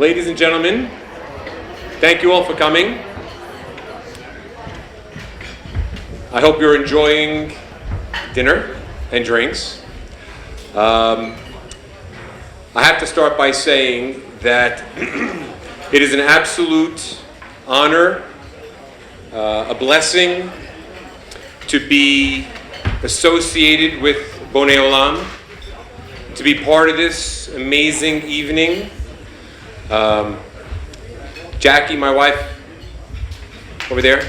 Ladies and gentlemen, thank you all for coming. I hope you're enjoying dinner and drinks. I have to start by saying that it is an absolute honor, a blessing to be associated with Bonei Olam, to be part of this amazing evening. Jackie, my wife, over there,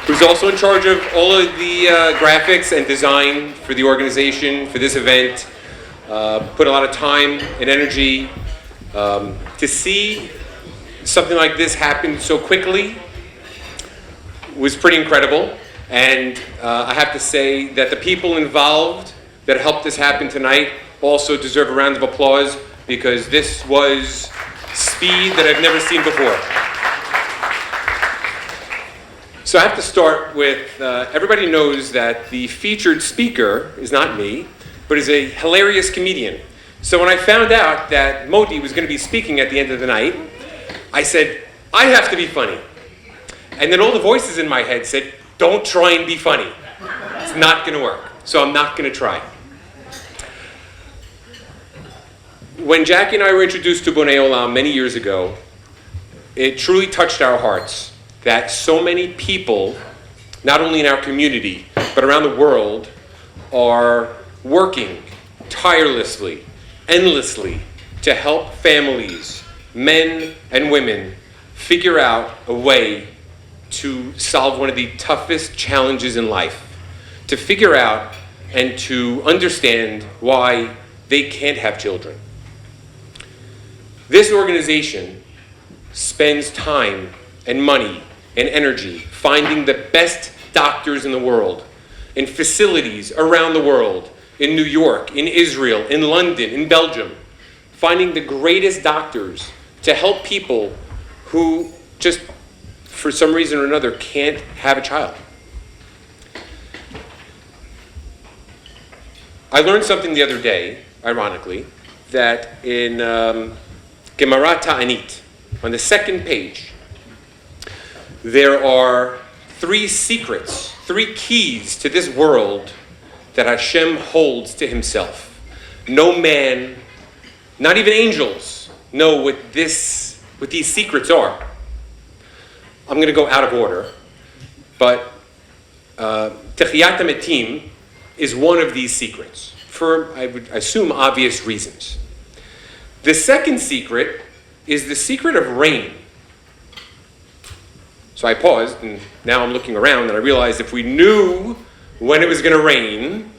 who's also in charge of all of the graphics and design for the organization, for this event, put a lot of time and energy. To see something like this happen so quickly was pretty incredible. And I have to say that the people involved that helped this happen tonight also deserve a round of applause, because this was speed that I've never seen before. So I have to start with, everybody knows that the featured speaker is not me, but is a hilarious comedian. So when I found out that Moti was going to be speaking at the end of the night, I said, I have to be funny. And then all the voices in my head said, don't try and be funny. It's not going to work. So I'm not going to try. When Jackie and I were introduced to Bonei Olam many years ago, it truly touched our hearts that so many people, not only in our community, but around the world, are working tirelessly, endlessly, to help families, men and women, figure out a way to solve one of the toughest challenges in life, to figure out and to understand why they can't have children. This organization spends time and money and energy finding the best doctors in the world, in facilities around the world, in New York, in Israel, in London, in Belgium, finding the greatest doctors to help people who just, for some reason or another, can't have a child. I learned something the other day, ironically, that in Gemara Ta'anit, on the second page, there are 3 secrets, 3 keys to this world that Hashem holds to himself. No man, not even angels, know what these secrets are. I'm going to go out of order, but Techiyat HaMetim is one of these secrets, for, I would assume, obvious reasons. The second secret is the secret of rain. So I paused, and now I'm looking around, and I realized if we knew when it was going to rain,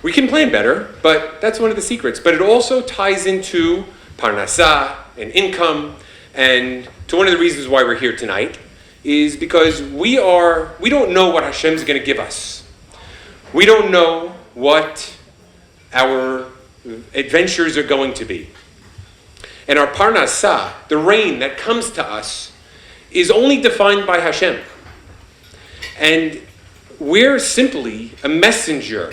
we can plan better, but that's one of the secrets. But it also ties into parnasah and income, and to one of the reasons why we're here tonight is because we don't know what Hashem's going to give us. We don't know what our adventures are going to be. And our parnasah, the rain that comes to us, is only defined by Hashem. And we're simply a messenger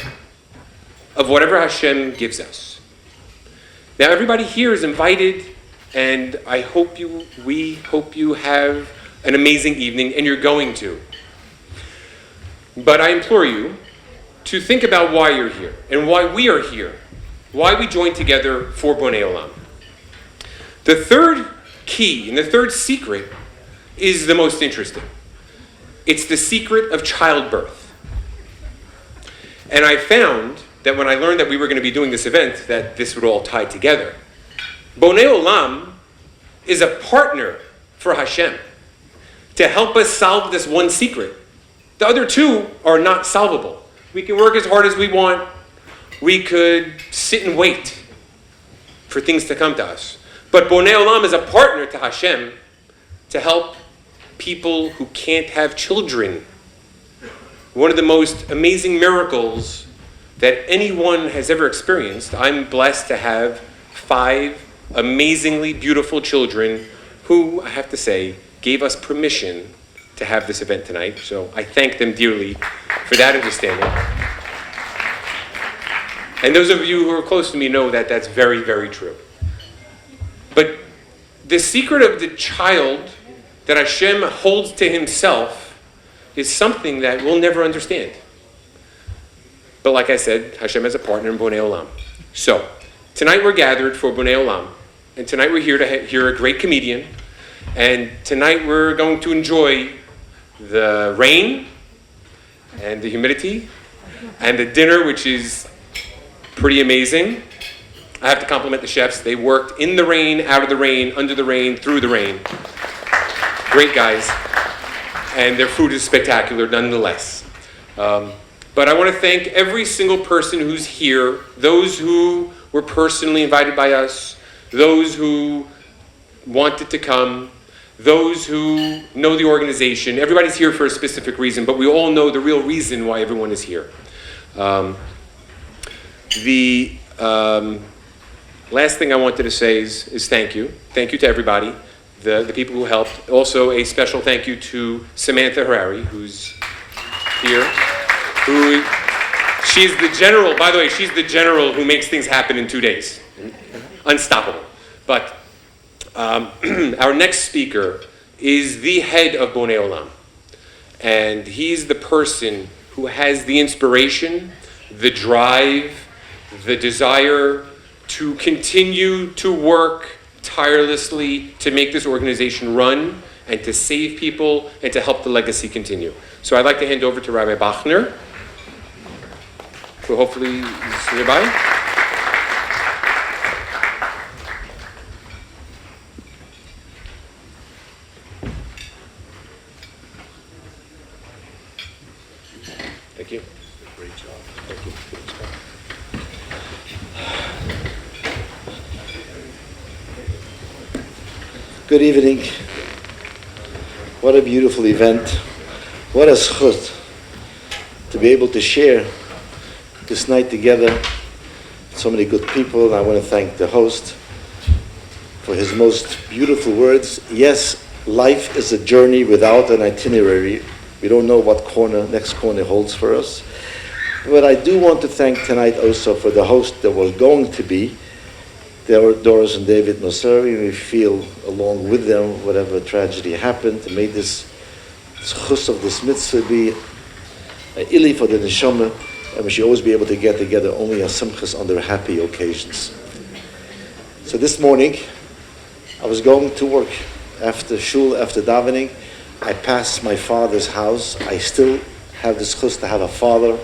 of whatever Hashem gives us. Now everybody here is invited, and we hope you have an amazing evening, and you're going to. But I implore you to think about why you're here, and why we are here, why we joined together for Bonei Olam. The third key and the third secret is the most interesting. It's the secret of childbirth. And I found that when I learned that we were going to be doing this event, that this would all tie together. Bonei Olam is a partner for Hashem to help us solve this one secret. The other 2 are not solvable. We can work as hard as we want. We could sit and wait for things to come to us. But Bonei Olam is a partner to Hashem to help people who can't have children. One of the most amazing miracles that anyone has ever experienced. I'm blessed to have 5 amazingly beautiful children who, I have to say, gave us permission to have this event tonight. So I thank them dearly for that understanding. And those of you who are close to me know that that's very, very true. But the secret of the child that Hashem holds to himself is something that we'll never understand. But like I said, Hashem has a partner in Bonei Olam. So, tonight we're gathered for Bonei Olam. And tonight we're here to hear a great comedian. And tonight we're going to enjoy the rain and the humidity and the dinner, which is pretty amazing. I have to compliment the chefs. They worked in the rain, out of the rain, under the rain, through the rain. Great guys. And their food is spectacular nonetheless. But I want to thank every single person who's here, those who were personally invited by us, those who wanted to come, those who know the organization. Everybody's here for a specific reason, but we all know the real reason why everyone is here. The last thing I wanted to say is thank you. Thank you to everybody, the people who helped. Also, a special thank you to Samantha Harari, who's here. She's the general, by the way, she's the general who makes things happen in 2 days. Unstoppable. But our next speaker is the head of Bonei Olam. And he's the person who has the inspiration, the drive, the desire to continue to work tirelessly to make this organization run and to save people and to help the legacy continue. So I'd like to hand over to Rabbi Bachner, who hopefully is nearby. Thank you. Great job. Thank you. Good evening. What a beautiful event. What a zchut to be able to share this night together. So many good people. I want to thank the host for his most beautiful words. Yes, life is a journey without an itinerary. We don't know what next corner holds for us. But I do want to thank tonight also for the host that was going to be. There were Doris and David Nosari. We feel along with them whatever tragedy happened. And made this chus of this mitzvah be an ili for the neshama, and we should always be able to get together only on simchas under happy occasions. So this morning, I was going to work after shul, after davening. I passed my father's house. I still have this chus to have a father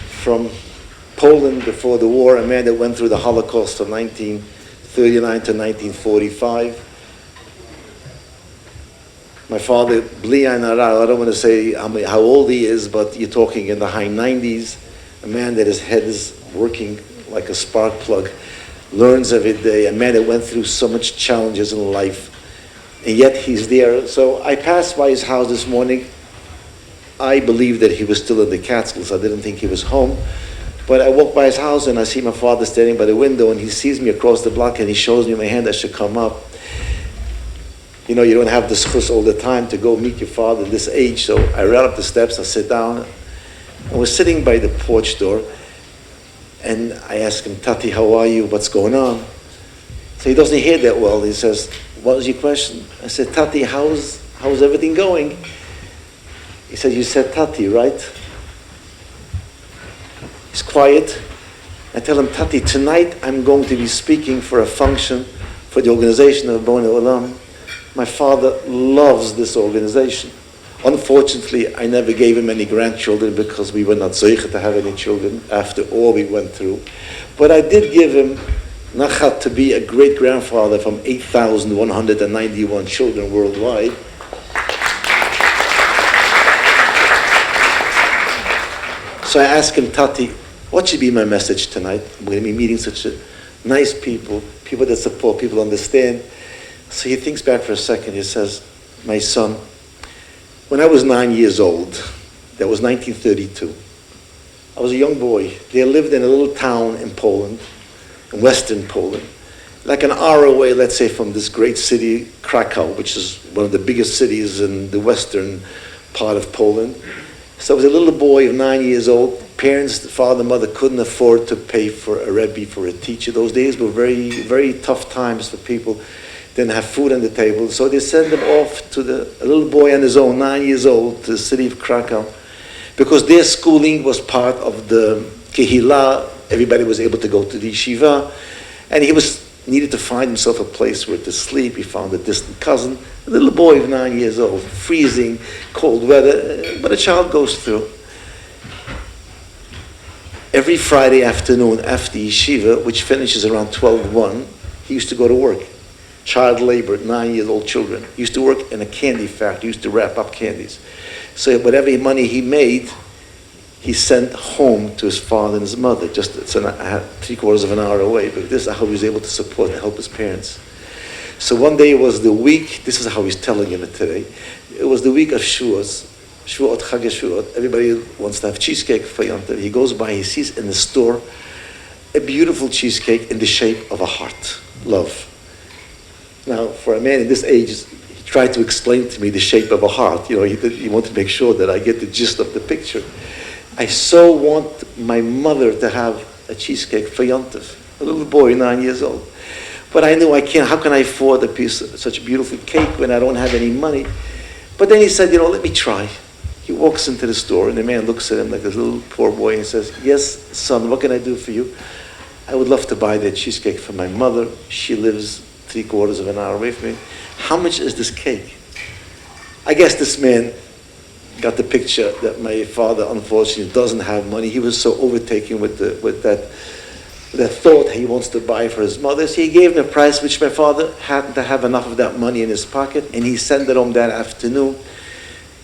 from Poland before the war, a man that went through the Holocaust from 1939 to 1945. My father, Bli Ayin Hara, I don't want to say how old he is, but you're talking in the high 90s, a man that his head is working like a spark plug, learns every day, a man that went through so much challenges in life, and yet he's there. So I passed by his house this morning. I believed that he was still in the Catskills. I didn't think he was home. But I walk by his house and I see my father standing by the window, and he sees me across the block and he shows me my hand I should come up. You know, you don't have the schus all the time to go meet your father at this age. So I ran up the steps, I sit down. I was sitting by the porch door and I asked him, Tati, how are you? What's going on? So he doesn't hear that well. He says, what was your question? I said, Tati, how's everything going? He said, you said Tati, right? He's quiet. I tell him, Tati, tonight I'm going to be speaking for a function for the organization of Bonei Olam. My father loves this organization. Unfortunately, I never gave him any grandchildren because we were not zeicher to have any children after all we went through. But I did give him nachat to be a great-grandfather from 8,191 children worldwide. So I asked him, Tati, what should be my message tonight? I'm going to be meeting such nice people that support, people understand. So he thinks back for a second. He says, my son, when I was 9 years old, that was 1932, I was a young boy. They lived in a little town in Poland, in western Poland, like an hour away, let's say, from this great city, Krakow, which is one of the biggest cities in the western part of Poland. So I was a little boy of 9 years old. Parents, the father and mother couldn't afford to pay for a rebbe, for a teacher. Those days were very, very tough times for people. didn't have food on the table, so they sent him off to a little boy on his own, 9 years old, to the city of Krakow, because their schooling was part of the Kehillah. Everybody was able to go to the yeshiva, and he needed to find himself a place where to sleep. He found a distant cousin, a little boy of 9 years old, freezing, cold weather, what a child goes through. Every Friday afternoon after yeshiva, which finishes around 12:1, he used to go to work. Child labor, 9-year-old children. He used to work in a candy factory. He used to wrap up candies. So whatever money he made, he sent home to his father and his mother. Just it's 3/4 of an hour away, but this is how he was able to support and help his parents. So one day it was the week, this is how he's telling him it today, it was the week of Shavuos, Chag Shavuot. Everybody wants to have cheesecake for Yom Tov. He goes by, he sees in the store a beautiful cheesecake in the shape of a heart, love. Now, for a man in this age, he tried to explain to me the shape of a heart. You know, he wanted to make sure that I get the gist of the picture. I so want my mother to have a cheesecake for Yom Tov, a little boy, 9 years old. But I knew I can't. How can I afford a piece of such a beautiful cake when I don't have any money? But then he said, let me try. He walks into the store, and the man looks at him like a little poor boy and says, "Yes, son, what can I do for you? I would love to buy that cheesecake for my mother. She lives 3/4 of an hour away from me. How much is this cake?" I guess this man got the picture that my father, unfortunately, doesn't have money. He was so overtaken with that thought he wants to buy for his mother. So he gave him a price which my father happened to have enough of that money in his pocket, and he sent it home that afternoon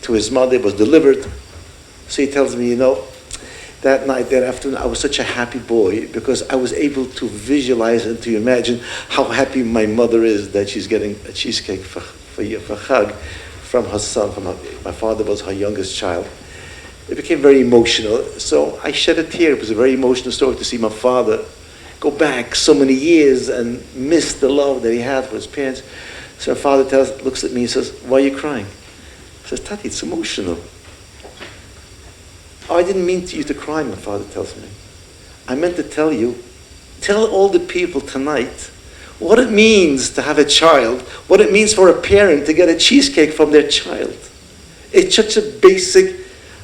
to his mother. It was delivered. So he tells me, that night, that afternoon, I was such a happy boy because I was able to visualize and to imagine how happy my mother is that she's getting a cheesecake for Chag from her son. My father was her youngest child. It became very emotional. So I shed a tear. It was a very emotional story to see my father go back so many years and miss the love that he had for his parents. So my father looks at me and says, "Why are you crying?" I says, "Tati, it's emotional." "Oh, I didn't mean you to cry," my father tells me. "I meant to tell all the people tonight what it means to have a child, what it means for a parent to get a cheesecake from their child. It's such a basic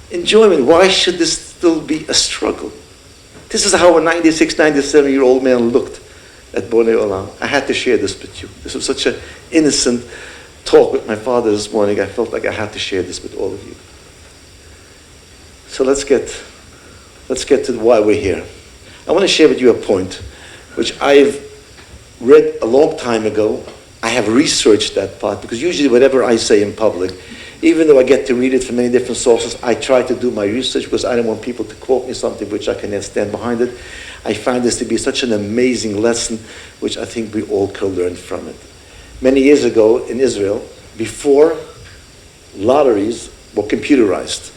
enjoyment. Why should this still be a struggle?" This is how a 96, 97-year-old man looked at Bonei Olam. I had to share this with you. This was such an innocent talk with my father this morning. I felt like I had to share this with all of you. So let's get to why we're here. I want to share with you a point which I've read a long time ago. I have researched that part because usually whatever I say in public, even though I get to read it from many different sources, I try to do my research because I don't want people to quote me something which I can then stand behind it. I find this to be such an amazing lesson which I think we all can learn from it. Many years ago in Israel, before lotteries were computerized,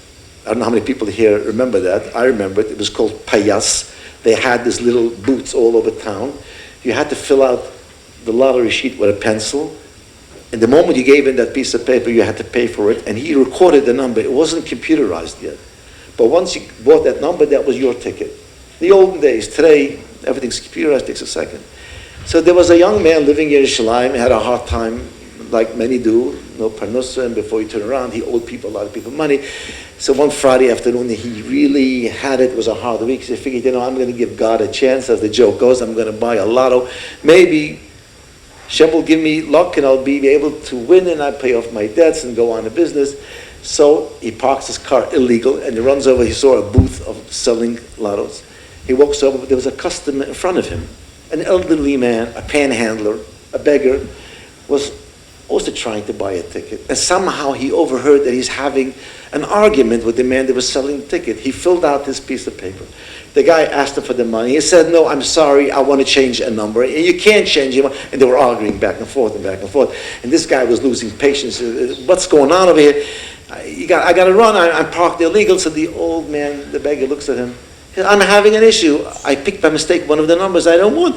I don't know how many people here remember that. I remember it. It was called payas. They had these little booths all over town. You had to fill out the lottery sheet with a pencil. And the moment you gave in that piece of paper, you had to pay for it. And he recorded the number. It wasn't computerized yet. But once you bought that number, that was your ticket. The olden days, today, everything's computerized, takes a second. So there was a young man living in Yerushalayim. He had a hard time, like many do, no parnusa, and before he turned around, he owed a lot of people money. So one Friday afternoon, he really had it. It was a hard week. So he figured, I'm going to give God a chance. As the joke goes, I'm going to buy a lotto. Maybe Shem will give me luck and I'll be able to win and I pay off my debts and go on a business. So he parks his car illegal and he runs over. He saw a booth of selling lottos. He walks over, but there was a customer in front of him. An elderly man, a panhandler, a beggar, was also trying to buy a ticket. And somehow he overheard that he's having an argument with the man that was selling the ticket. He filled out this piece of paper. The guy asked him for the money. He said, "No, I'm sorry, I want to change a number." And you can't change it. And they were arguing back and forth and back and forth. And this guy was losing patience. "What's going on over here? I got to run. I'm parked illegal." So the old man, the beggar, looks at him. He said, "I'm having an issue. I picked by mistake one of the numbers I don't want."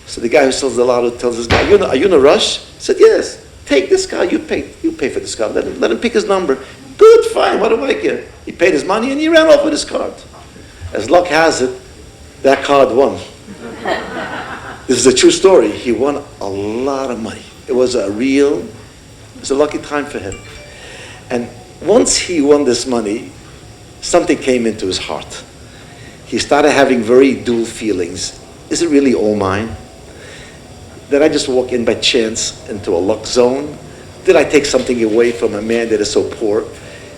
So the guy who sells the lotto tells this guy, "Are you in a rush?" He said, "Yes. Take this car. You pay for this car. Let him pick his number." "Good, fine. What do I care?" He paid his money and he ran off with his card. As luck has it, that card won. This is a true story. He won a lot of money. It was a lucky time for him. And once he won this money, something came into his heart. He started having very dual feelings. Is it really all mine? Did I just walk in by chance into a luck zone? Did I take something away from a man that is so poor?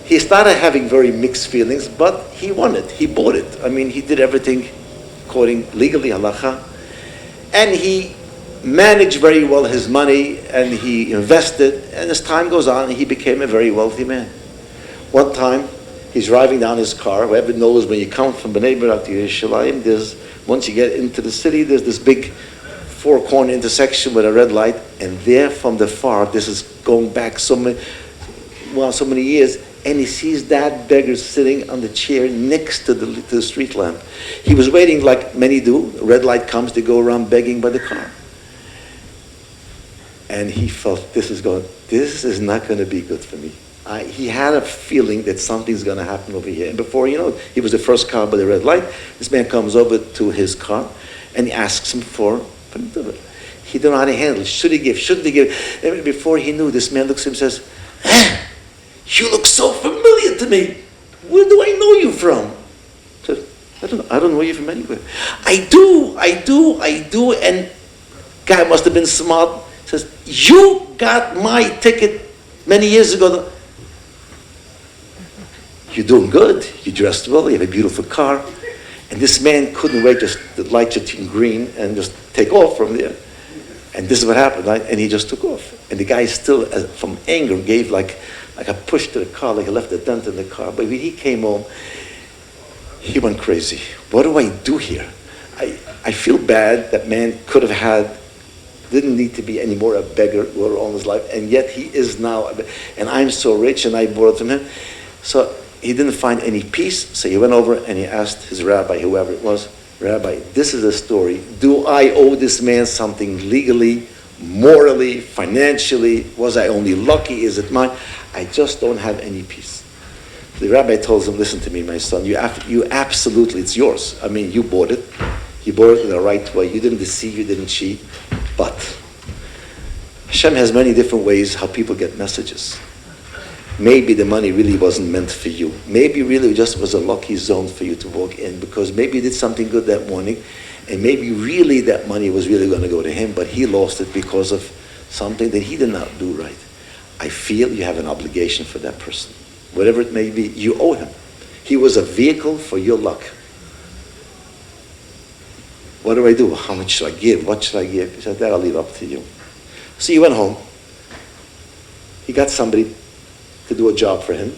He started having very mixed feelings, but he won it. He bought it. I mean, he did everything according legally, halacha. And he managed very well his money, and he invested, and as time goes on, he became a very wealthy man. One time, he's driving down his car. Whoever knows, when you come from Bonei to Yerushalayim, once you get into the city, there's this big four-corner intersection with a red light, and there from the far, this is going back so many years, and he sees that beggar sitting on the chair next to the street lamp. He was waiting like many do. The red light comes, they go around begging by the car. And he felt, this is not going to be good for me. He had a feeling that something's going to happen over here. And before you know it, he was the first car by the red light. This man comes over to his car, and he asks him for he don't know how to handle it. Should he give? Shouldn't he give? And before he knew, this man looks at him and says, you look so familiar to me. Where do I know you from? I said, I don't know you from anywhere. I do. And guy must have been smart. Says, you got my ticket many years ago. You're doing good. You dressed well. You have a beautiful car. And this man couldn't wait just the light to turn green and just take off from there. And this is what happened, right? And he just took off. And the guy still, from anger, gave like a push to the car, like he left a dent in the car. But when he came home, he went crazy. What do I do here? I feel bad. That man could have didn't need to be anymore a beggar all his life, and yet he is now, and I'm so rich, and I bought it from him. So he didn't find any peace, so he went over and he asked his rabbi, whoever it was, Rabbi, this is a story. Do I owe this man something legally, morally, financially? Was I only lucky? Is it mine? I just don't have any peace. The rabbi tells him, listen to me, my son, you absolutely, it's yours. I mean, you bought it. You bought it in the right way. You didn't deceive, you didn't cheat. But Hashem has many different ways how people get messages. Maybe the money really wasn't meant for you. Maybe really just was a lucky zone for you to walk in, because maybe you did something good that morning, and maybe really that money was really going to go to him, but he lost it because of something that he did not do right. I feel you have an obligation for that person. Whatever it may be, you owe him. He was a vehicle for your luck. What do I do? How much should I give? What should I give? He said, that I'll leave up to you. So he went home. He got somebody to do a job for him.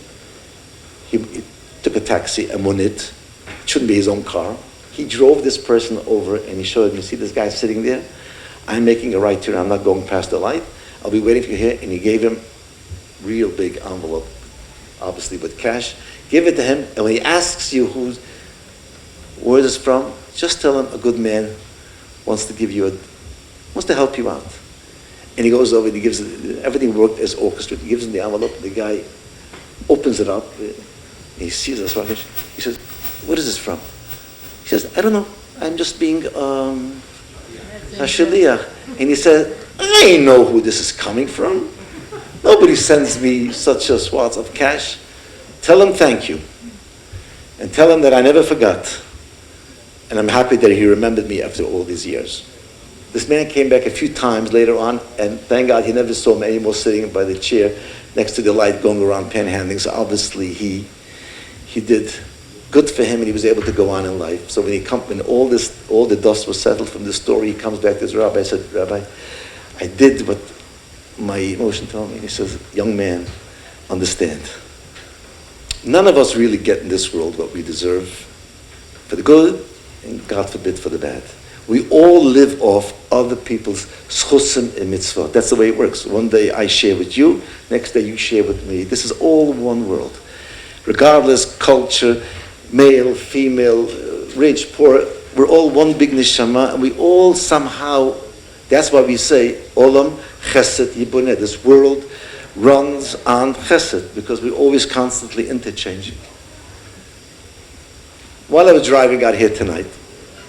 He took a taxi, a monit. It shouldn't be his own car. He drove this person over and he showed him, you see this guy sitting there? I'm making a right turn. I'm not going past the light. I'll be waiting for you here. And he gave him a real big envelope, obviously with cash. Give it to him. And when he asks you where is this from, just tell him a good man wants to help you out. And he goes over and he gives it, everything worked as orchestrated. He gives him the envelope. The guy opens it up. He sees this package. He says, what is this from? He says, I don't know. I'm just being a shaliach. And he said, I know who this is coming from. Nobody sends me such a swath of cash. Tell him thank you. And tell him that I never forgot. And I'm happy that he remembered me after all these years. This man came back a few times later on, and thank God he never saw me anymore sitting by the chair next to the light going around panhandling. So obviously he did good for him, and he was able to go on in life. So when all the dust was settled from the story, he comes back to his rabbi. I said, Rabbi, I did what my emotion told me. And he says, young man, understand. None of us really get in this world what we deserve for the good, and God forbid for the bad. We all live off other people's schusim and mitzvah. That's the way it works. One day I share with you, next day you share with me. This is all one world. Regardless, culture, male, female, rich, poor, we're all one big neshama, and we all somehow, that's why we say, Olam, Chesed, Yiboneh. This world runs on Chesed, because we're always constantly interchanging. While I was driving out here tonight,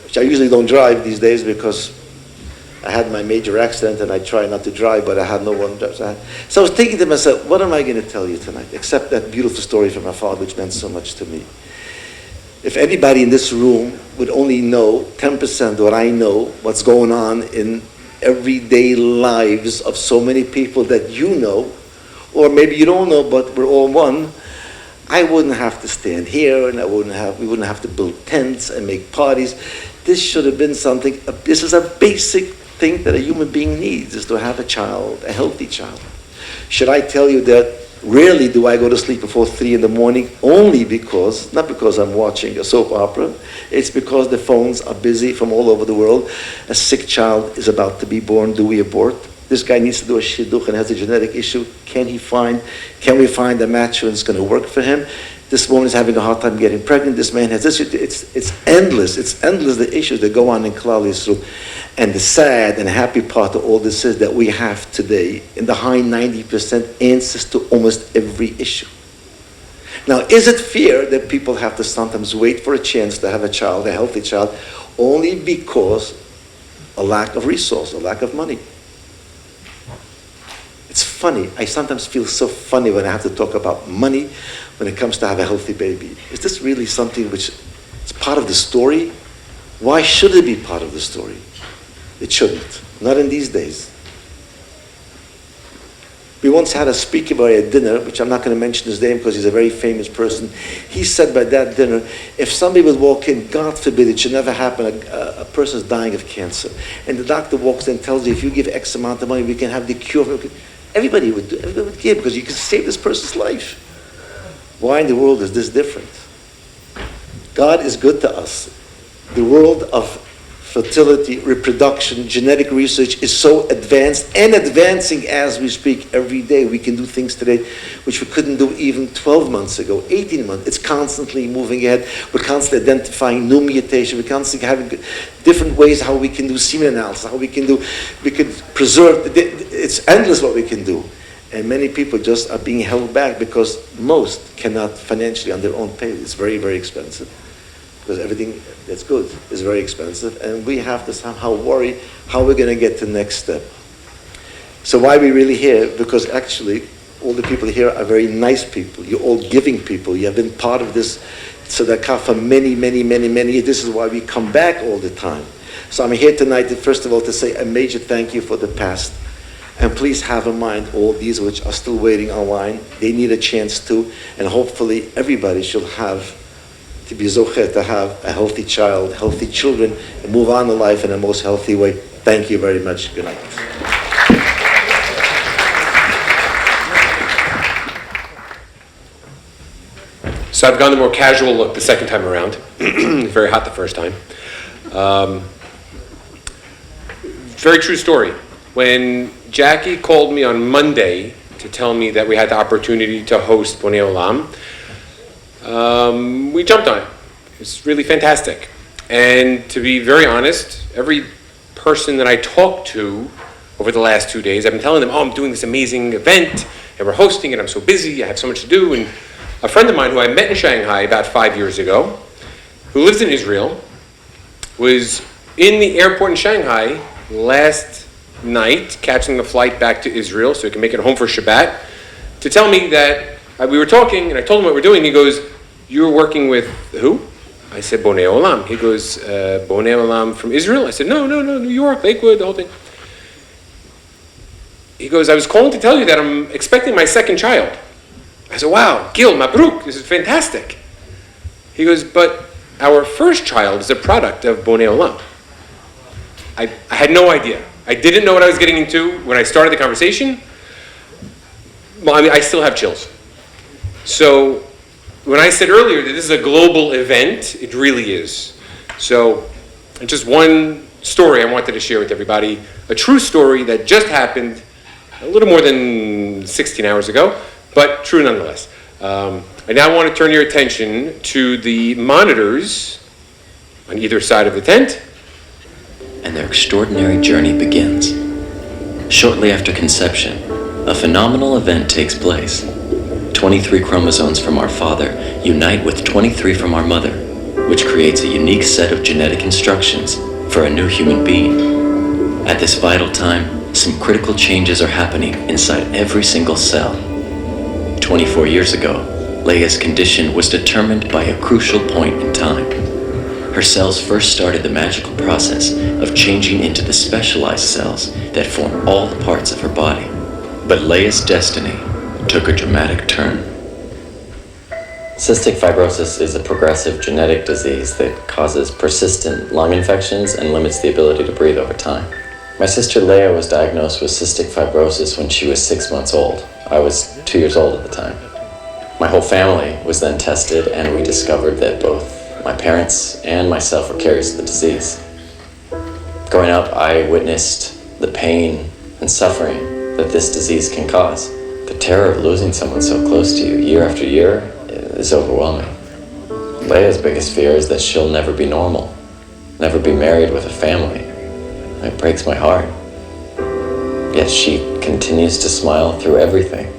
which I usually don't drive these days because I had my major accident and I tried not to drive, but I had no one to drive. So I was thinking to myself, what am I going to tell you tonight? Except that beautiful story from my father, which meant so much to me. If anybody in this room would only know 10% what I know, what's going on in everyday lives of so many people that you know, or maybe you don't know, but we're all one, I wouldn't have to stand here, and we wouldn't have to build tents and make parties. This should have been something, this is a basic thing that a human being needs, is to have a child, a healthy child. Should I tell you that rarely do I go to sleep before 3 in the morning, only because, not because I'm watching a soap opera, it's because the phones are busy from all over the world. A sick child is about to be born, do we abort? This guy needs to do a shidduch and has a genetic issue. Can we find a match that's going to work for him? This woman is having a hard time getting pregnant. This man has this. It's endless. It's endless, the issues that go on in Klal Yisrael. And the sad and happy part of all this is that we have today, in the high 90%, answers to almost every issue. Now, is it fair that people have to sometimes wait for a chance to have a child, a healthy child, only because a lack of resource, a lack of money? It's funny. I sometimes feel so funny when I have to talk about money when it comes to have a healthy baby. Is this really something which is part of the story? Why should it be part of the story? It shouldn't. Not in these days. We once had a speaker by a dinner, which I'm not going to mention his name because he's a very famous person. He said by that dinner, if somebody would walk in, God forbid, it should never happen, a person's dying of cancer, and the doctor walks in and tells you, if you give X amount of money, we can have the cure. Everybody would give, because you can save this person's life. Why in the world is this different? God is good to us. The world of fertility, reproduction, genetic research is so advanced and advancing as we speak every day. We can do things today which we couldn't do even 12 months ago, 18 months. It's constantly moving ahead. We're constantly identifying new mutations. We're constantly having different ways how we can do semen analysis, we can preserve. It's endless what we can do. And many people just are being held back because most cannot financially on their own pay. It's very, very expensive. Because everything that's good is very expensive, and we have to somehow worry how we're going to get to the next step. So why are we really here? Because actually, all the people here are very nice people. You're all giving people. You have been part of this tzedakah for many, many, many, many years. This is why we come back all the time. So I'm here tonight, first of all, to say a major thank you for the past. And please have in mind all these which are still waiting online. They need a chance too, and hopefully everybody should have to be zocher to have a healthy child, healthy children, and move on in life in the most healthy way. Thank you very much. Good night. So I've gone the more casual look the second time around. Very hot the first time. Very true story. When Jackie called me on Monday to tell me that we had the opportunity to host Bonei Olam, we jumped on it. It's really fantastic. And to be very honest, every person that I talked to over the last 2 days, I've been telling them, oh, I'm doing this amazing event, and we're hosting it, I'm so busy, I have so much to do. And a friend of mine who I met in Shanghai about 5 years ago, who lives in Israel, was in the airport in Shanghai last night, catching the flight back to Israel so he can make it home for Shabbat, to tell me that we were talking, and I told him what we're doing. He goes, you're working with who? I said, Bonei Olam. He goes, Bonei Olam from Israel? I said, no, New York, Lakewood, the whole thing. He goes, I was calling to tell you that I'm expecting my second child. I said, wow, Gil, Mabruk, this is fantastic. He goes, but our first child is a product of Bonei Olam. I had no idea. I didn't know what I was getting into when I started the conversation. Well, I mean, I still have chills. So when I said earlier that this is a global event, it really is. So just one story I wanted to share with everybody, a true story that just happened a little more than 16 hours ago, but true nonetheless. I now want to turn your attention to the monitors on either side of the tent. And their extraordinary journey begins. Shortly after conception, a phenomenal event takes place. 23 chromosomes from our father unite with 23 from our mother, which creates a unique set of genetic instructions for a new human being. At this vital time, some critical changes are happening inside every single cell. 24 years ago, Leia's condition was determined by a crucial point in time. Her cells first started the magical process of changing into the specialized cells that form all the parts of her body. But Leia's destiny took a dramatic turn. Cystic fibrosis is a progressive genetic disease that causes persistent lung infections and limits the ability to breathe over time. My sister Leia was diagnosed with cystic fibrosis when she was 6 months old. I was 2 years old at the time. My whole family was then tested, and we discovered that both my parents and myself were carriers of the disease. Growing up, I witnessed the pain and suffering that this disease can cause. The terror of losing someone so close to you year after year is overwhelming. Leia's biggest fear is that she'll never be normal, never be married with a family. It breaks my heart. Yet she continues to smile through everything.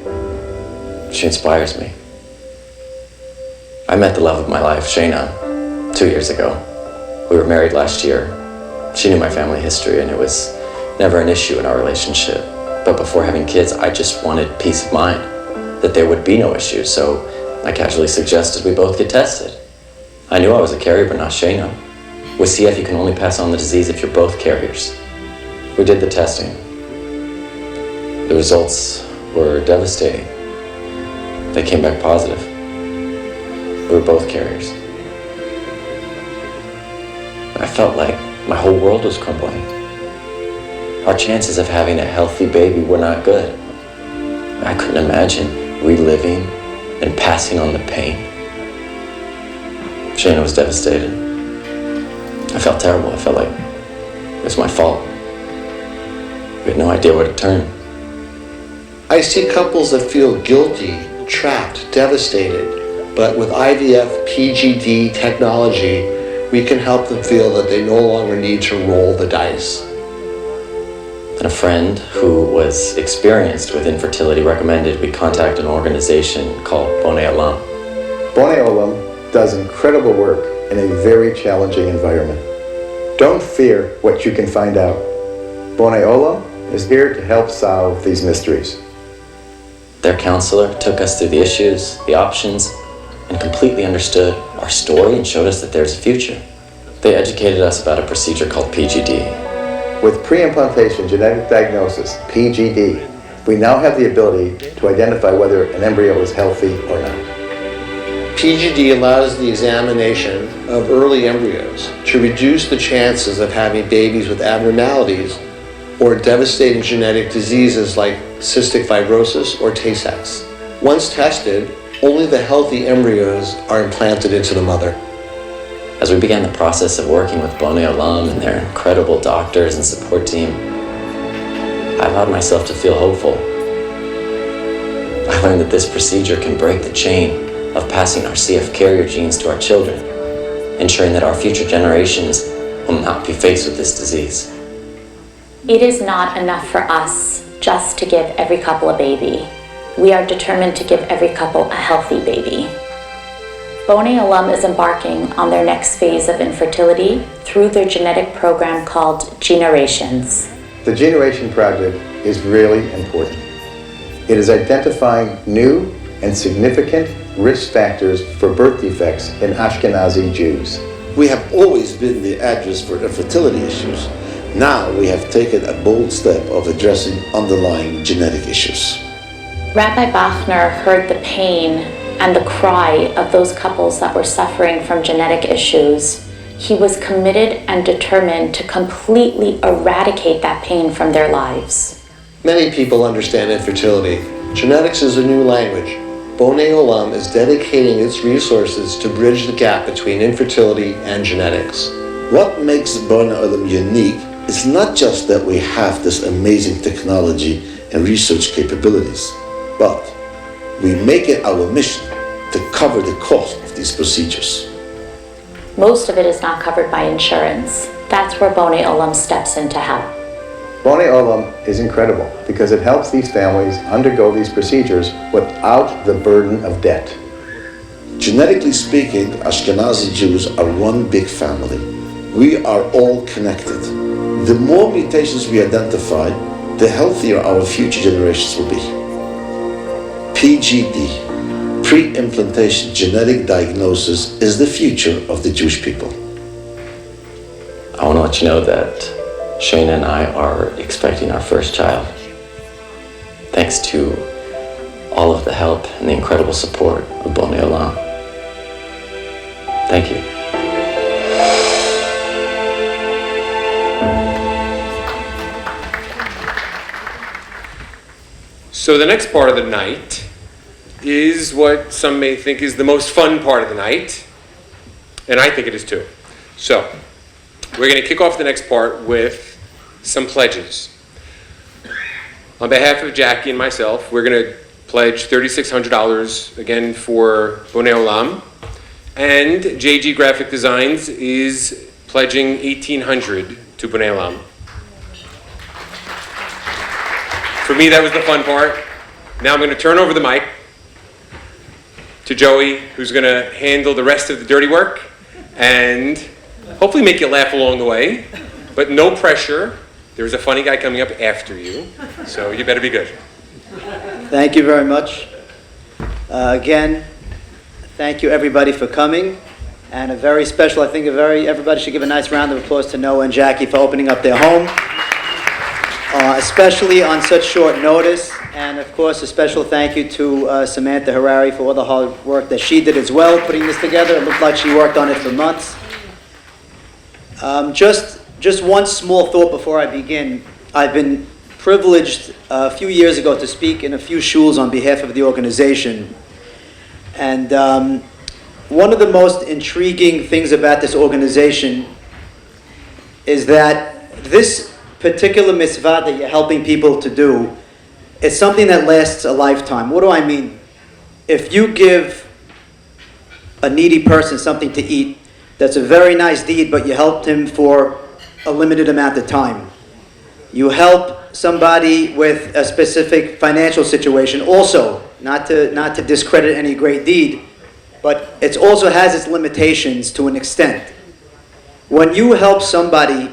She inspires me. I met the love of my life, Shayna, 2 years ago. We were married last year. She knew my family history, and it was never an issue in our relationship. But before having kids, I just wanted peace of mind, that there would be no issue, so I casually suggested we both get tested. I knew I was a carrier, but not Shayna. With CF, you can only pass on the disease if you're both carriers. We did the testing. The results were devastating. They came back positive. We were both carriers. I felt like my whole world was crumbling. Our chances of having a healthy baby were not good. I couldn't imagine reliving and passing on the pain. Shayna was devastated. I felt terrible. I felt like it was my fault. We had no idea where to turn. I see couples that feel guilty, trapped, devastated, but with IVF PGD technology, we can help them feel that they no longer need to roll the dice. And a friend who was experienced with infertility recommended we contact an organization called Bonei Olam. Bonei Olam does incredible work in a very challenging environment. Don't fear what you can find out. Bonei Olam is here to help solve these mysteries. Their counselor took us through the issues, the options, and completely understood our story and showed us that there's a future. They educated us about a procedure called PGD. With pre-implantation genetic diagnosis, PGD, we now have the ability to identify whether an embryo is healthy or not. PGD allows the examination of early embryos to reduce the chances of having babies with abnormalities or devastating genetic diseases like cystic fibrosis or Tay-Sachs. Once tested, only the healthy embryos are implanted into the mother. As we began the process of working with Bonei Olam and their incredible doctors and support team, I allowed myself to feel hopeful. I learned that this procedure can break the chain of passing our CF carrier genes to our children, ensuring that our future generations will not be faced with this disease. It is not enough for us just to give every couple a baby. We are determined to give every couple a healthy baby. Bonei Olam is embarking on their next phase of infertility through their genetic program called Generations. The Generation Project is really important. It is identifying new and significant risk factors for birth defects in Ashkenazi Jews. We have always been the address for infertility issues. Now we have taken a bold step of addressing underlying genetic issues. Rabbi Bachner heard the pain and the cry of those couples that were suffering from genetic issues. He was committed and determined to completely eradicate that pain from their lives. Many people understand infertility. Genetics is a new language. Bonei Olam is dedicating its resources to bridge the gap between infertility and genetics. What makes Bonei Olam unique is not just that we have this amazing technology and research capabilities, but we make it our mission to cover the cost of these procedures. Most of it is not covered by insurance. That's where Bonei Olam steps in to help. Bonei Olam is incredible because it helps these families undergo these procedures without the burden of debt. Genetically speaking, Ashkenazi Jews are one big family. We are all connected. the more mutations we identify, the healthier our future generations will be. PGD, pre-implantation genetic diagnosis, is the future of the Jewish people. I want to let you know that Shana and I are expecting our first child. Thanks to all of the help and the incredible support of Bonei Olam. Thank you. So the next part of the night is what some may think is the most fun part of the night, and I think it is too. So we're going to kick off the next part with some pledges. On behalf of Jackie and myself, we're going to pledge $3,600 again for Bonei Olam, and JG Graphic Designs is pledging $1,800 to Bonei Olam. For me, that was the fun part. Now I'm going to turn over the mic to Joey, who's going to handle the rest of the dirty work and hopefully make you laugh along the way, but no pressure. There's a funny guy coming up after you, so you better be good. Thank you very much. Again, thank you everybody for coming, and a very special, I think everybody should give a nice round of applause to Noah and Jackie for opening up their home, especially on such short notice, and of course a special thank you to Samantha Harari for all the hard work that she did as well, putting this together. It looked like she worked on it for months. Just one small thought before I begin. I've been privileged a few years ago to speak in a few shuls on behalf of the organization. And one of the most intriguing things about this organization is that this particular mitzvah that you're helping people to do is something that lasts a lifetime. What do I mean? If you give a needy person something to eat, that's a very nice deed, but you helped him for a limited amount of time. You help somebody with a specific financial situation, also, not to discredit any great deed, but it also has its limitations to an extent. When you help somebody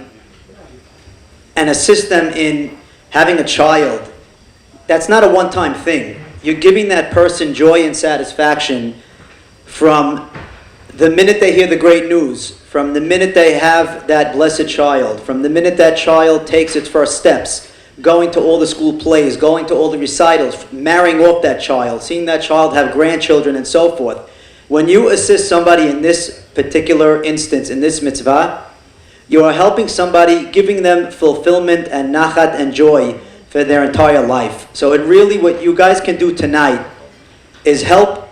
and assist them in having a child, that's not a one-time thing. You're giving that person joy and satisfaction from the minute they hear the great news, from the minute they have that blessed child, from the minute that child takes its first steps, going to all the school plays, going to all the recitals, marrying off that child, seeing that child have grandchildren and so forth. When you assist somebody in this particular instance, in this mitzvah, you are helping somebody, giving them fulfillment and nachat and joy for their entire life. So it really, what you guys can do tonight is help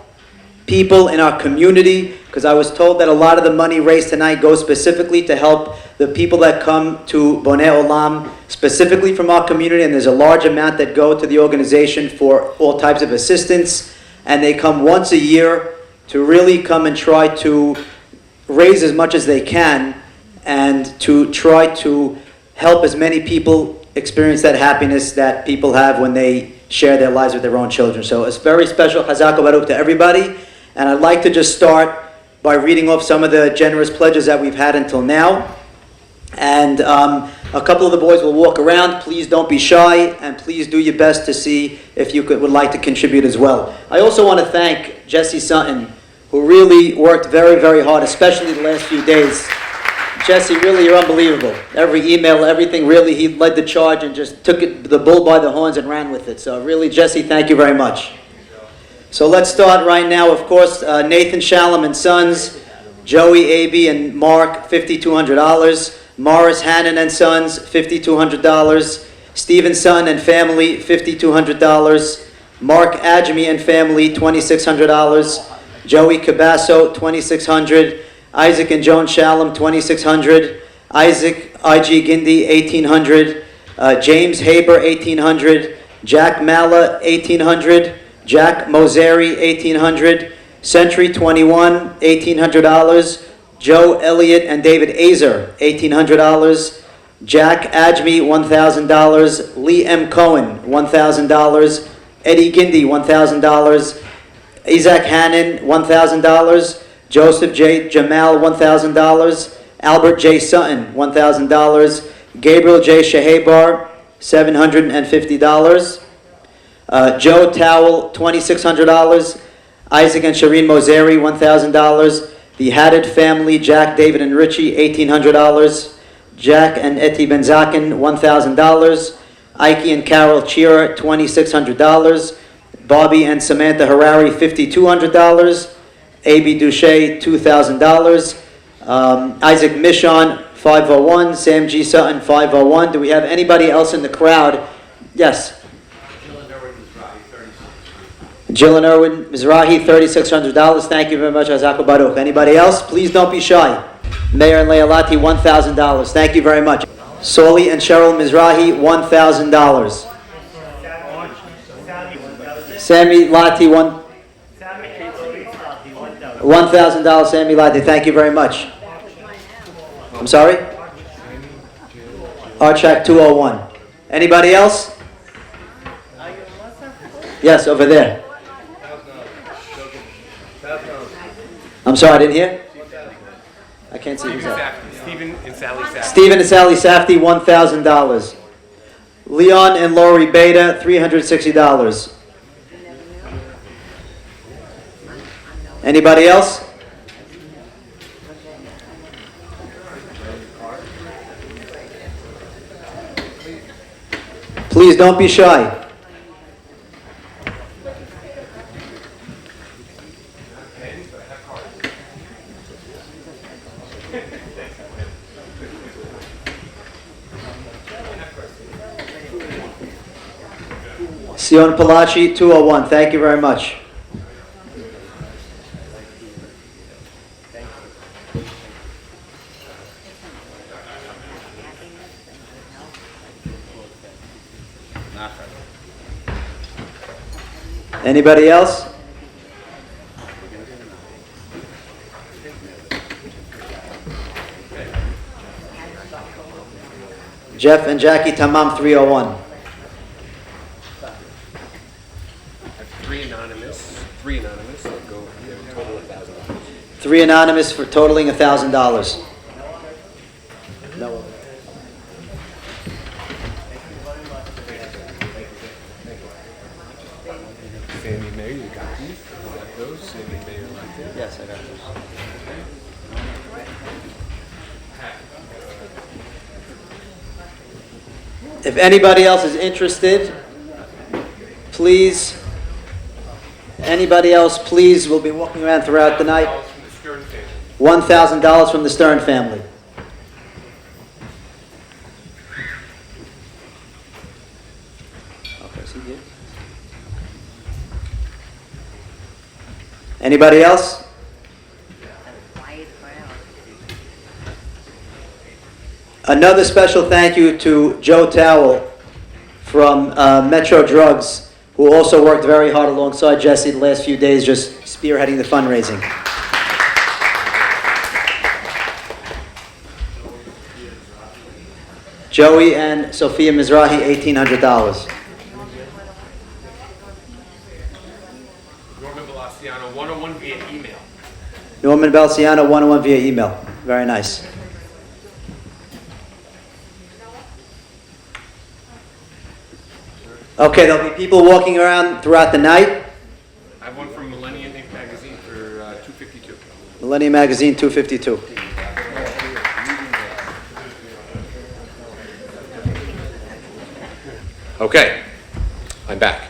people in our community, because I was told that a lot of the money raised tonight goes specifically to help the people that come to Bonei Olam, specifically from our community, and there's a large amount that go to the organization for all types of assistance, and they come once a year to really come and try to raise as much as they can and to try to help as many people experience that happiness that people have when they share their lives with their own children. So it's very special Chazak Baruch to everybody, and I'd like to just start by reading off some of the generous pledges that we've had until now. And a couple of the boys will walk around. Please don't be shy, and please do your best to see if you would like to contribute as well. I also want to thank Jesse Sutton, who really worked very, very hard, especially the last few days. Jesse, really, you're unbelievable. Every email, everything, really, he led the charge and just took the bull by the horns and ran with it. So really, Jesse, thank you very much. So let's start right now. Of course, Nathan Shalom and Sons, Joey Aby and Mark, $5,200. Morris Hannon and Sons, $5,200. Stephen Son and family, $5,200. Mark Ajmi and family, $2,600. Joey Cabasso, $2,600. Isaac and Joan Shalom, $2,600. Isaac I.G. Gindi, $1,800. James Haber, $1,800. Jack Malla, $1,800. Jack Moseri, $1,800. Century 21, $1,800. Joe Elliott and David Azer, $1,800. Jack Ajmi, $1,000. Lee M. Cohen, $1,000. Eddie Gindi, $1,000. Isaac Hannon, $1,000. Joseph J. Jamal, $1,000. Albert J. Sutton, $1,000. Gabriel J. Shehebar, $750. Joe Towel, $2,600. Isaac and Shireen Moseri, $1,000. The Haddad family, Jack, David, and Richie, $1,800. Jack and Eti Benzakin, $1,000. Ike and Carol Chira, $2,600. Bobby and Samantha Harari, $5,200. A.B. Duche, $2,000. Isaac Mishon, 501. Sam G. Sutton, 501. Do we have anybody else in the crowd? Yes. Jill and Erwin Mizrahi, $3,600. Thank you very much, Azako Baruch. Anybody else? Please don't be shy. Mayor and Leilati, $1,000. Thank you very much. Soli and Cheryl Mizrahi, $1,000. Sammy Lati, $1,000. Sammy Lati, thank you very much. I'm sorry? Archak 201. Anybody else? Yes, over there. I'm sorry, I didn't hear? I can't see who's that. Stephen and Sally Safdie. Stephen and Sally Safdie, $1,000. Leon and Lori Beta, $360. Anybody else? Please don't be shy. Sion Palachi, 201. Thank you very much. Anybody else? Jeff and Jackie Tamam, 301. Three anonymous, so go total $1,000. 3 anonymous for totaling $1,000. No. Sandy Mayer, you got these? You got those? Sandy Mayer left it? Yes, I got those. If anybody else is interested, please. Anybody else, please. We'll be walking around throughout the night. $1,000 from the Stern family. Okay, is he here? Anybody else? Another special thank you to Joe Towell from Metro Drugs, who also worked very hard alongside Jesse the last few days, just spearheading the fundraising. Joey and Sophia Mizrahi, $1,800. Norman Balaciano, 101 via email. Norman Balciano, 101 via email. Very nice. Okay, there'll be people walking around throughout the night. I have one from Millennium Inc. magazine for $252. Millennium Magazine, $252. Okay, I'm back.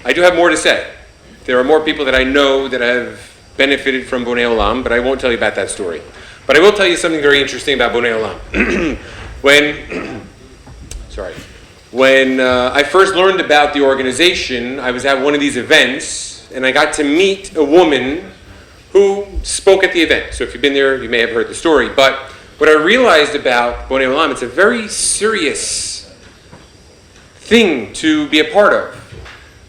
I do have more to say. There are more people that I know that have benefited from Bonei Olam, but I won't tell you about that story. But I will tell you something very interesting about Bonei Olam. When I first learned about the organization, I was at one of these events, and I got to meet a woman who spoke at the event. So if you've been there, you may have heard the story. But what I realized about Bonei Olam, it's a very serious thing to be a part of,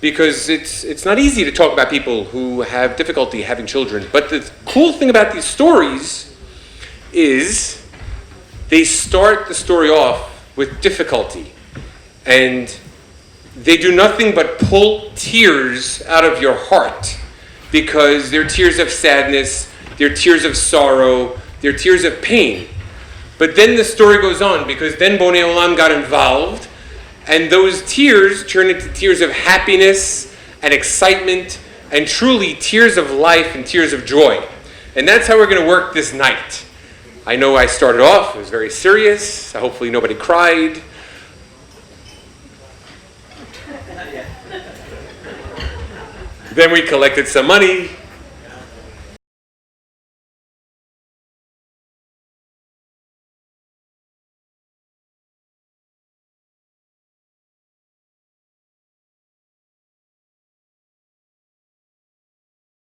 because it's not easy to talk about people who have difficulty having children. But the cool thing about these stories is they start the story off with difficulty. And they do nothing but pull tears out of your heart, because they're tears of sadness, they're tears of sorrow, they're tears of pain. But then the story goes on, because then Bonei Olam got involved, and those tears turned into tears of happiness and excitement, and truly tears of life and tears of joy. And that's how we're going to work this night. I know I started off, it was very serious, hopefully nobody cried. Then we collected some money,